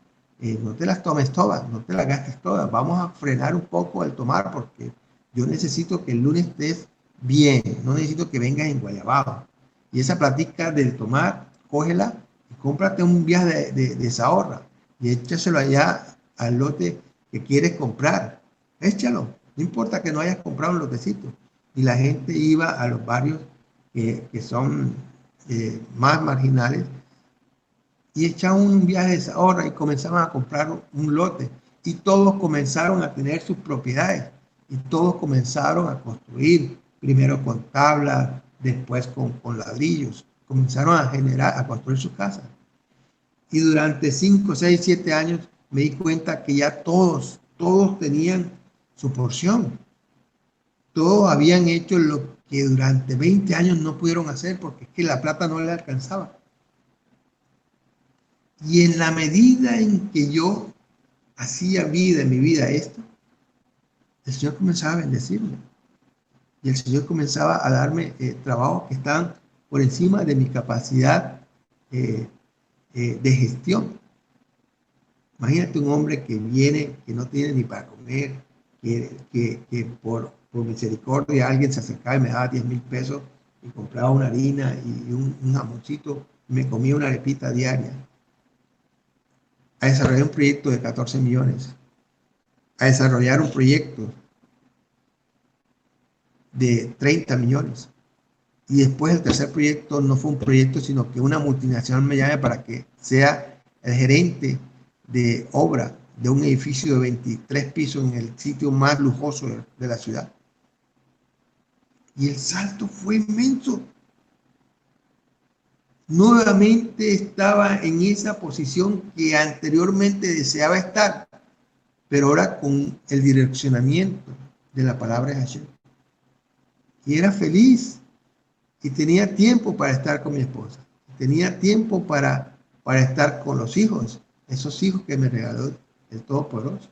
no te las tomes todas, no te las gastes todas, vamos a frenar un poco el tomar porque yo necesito que el lunes estés bien, no necesito que vengas en guayabado. Y esa platica del tomar, cógela y cómprate un viaje de esa ahorra y échaselo allá al lote que quieres comprar. Échalo, no importa que no hayas comprado un lotecito. Y la gente iba a los barrios que son más marginales y echaban un viaje de esa hora y comenzaban a comprar un lote y todos comenzaron a tener sus propiedades y todos comenzaron a construir, primero con tablas, después con ladrillos, comenzaron a generar, a construir sus casas. Y durante 5, 6, 7 años me di cuenta que ya todos tenían su porción. Todos habían hecho lo que durante 20 años no pudieron hacer porque es que la plata no les alcanzaba. Y en la medida en que yo hacía vida en mi vida esto, el Señor comenzaba a bendecirme. Y el Señor comenzaba a darme trabajos que estaban por encima de mi capacidad de gestión. Imagínate un hombre que viene, que no tiene ni para comer, que por misericordia alguien se acercaba y me daba 10,000 pesos y compraba una harina y un jamoncito y me comía una arepita diaria. A desarrollar un proyecto de 14 millones. A desarrollar un proyecto de 30 millones. Y después el tercer proyecto no fue un proyecto, sino que una multinacional me llame para que sea el gerente de obra de un edificio de 23 pisos en el sitio más lujoso de la ciudad. Y el salto fue inmenso. Nuevamente estaba en esa posición que anteriormente deseaba estar, pero ahora con el direccionamiento de la palabra de Hashem. Y era feliz y tenía tiempo para estar con mi esposa. Tenía tiempo para estar con los hijos, esos hijos que me regaló el Todopoderoso.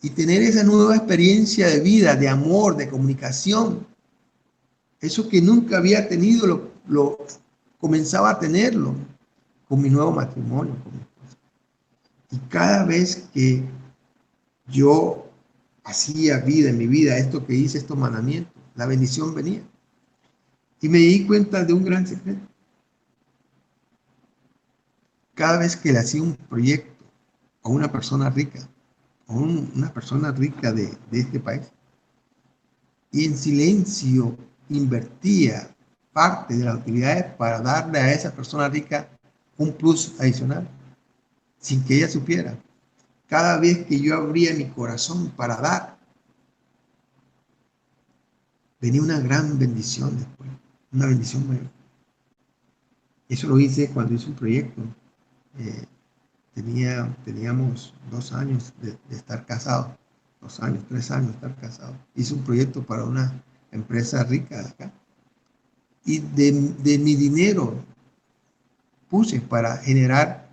Y tener esa nueva experiencia de vida, de amor, de comunicación. Eso que nunca había tenido, lo comenzaba a tenerlo con mi nuevo matrimonio, con mi esposa. Y cada vez que yo hacía vida en mi vida, esto que hice, estos mandamientos, la bendición venía. Y me di cuenta de un gran secreto. Cada vez que le hacía un proyecto a una persona rica, a una persona rica de este país, y en silencio invertía parte de las utilidades para darle a esa persona rica un plus adicional, sin que ella supiera. Cada vez que yo abría mi corazón para dar, venía una gran bendición después, una bendición mayor. Eso lo hice cuando hice un proyecto. Teníamos 2 años de estar casados, 2 años, 3 años de estar casados. Hice un proyecto para una empresa rica de acá. Y de mi dinero puse para generar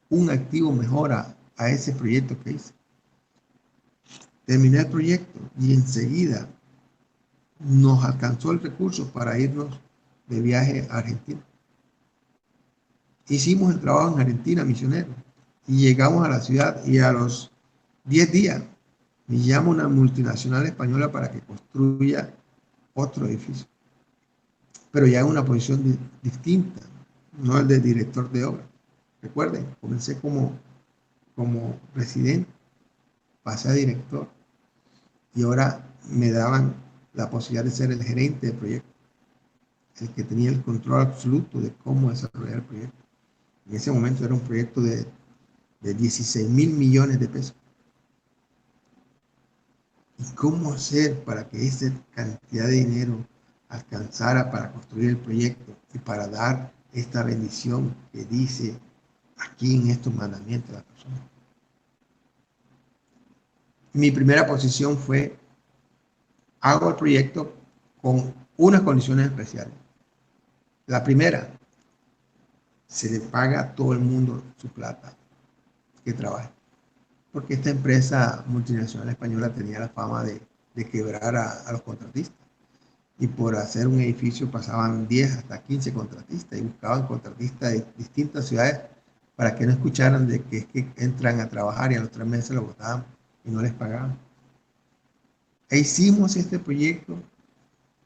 un activo mejor a ese proyecto que hice. Terminé el proyecto y enseguida nos alcanzó el recurso para irnos de viaje a Argentina. Hicimos el trabajo en Argentina, misionero, y llegamos a la ciudad y a los 10 días me llama una multinacional española para que construya otro edificio, pero ya en una posición distinta, no el de director de obra. Recuerden, comencé como presidente, pasé a director y ahora me daban la posibilidad de ser el gerente del proyecto, el que tenía el control absoluto de cómo desarrollar el proyecto. En ese momento era un proyecto de 16.000 millones de pesos. ¿Y cómo hacer para que esa cantidad de dinero alcanzara para construir el proyecto y para dar esta bendición que dice aquí en estos mandamientos de la persona? Mi primera posición fue, hago el proyecto con unas condiciones especiales. La primera, se le paga a todo el mundo su plata que trabaja. Porque esta empresa multinacional española tenía la fama de quebrar a los contratistas. Y por hacer un edificio pasaban 10 hasta 15 contratistas y buscaban contratistas de distintas ciudades para que no escucharan de que es que entran a trabajar y a los 3 meses lo botaban y no les pagaban. E hicimos este proyecto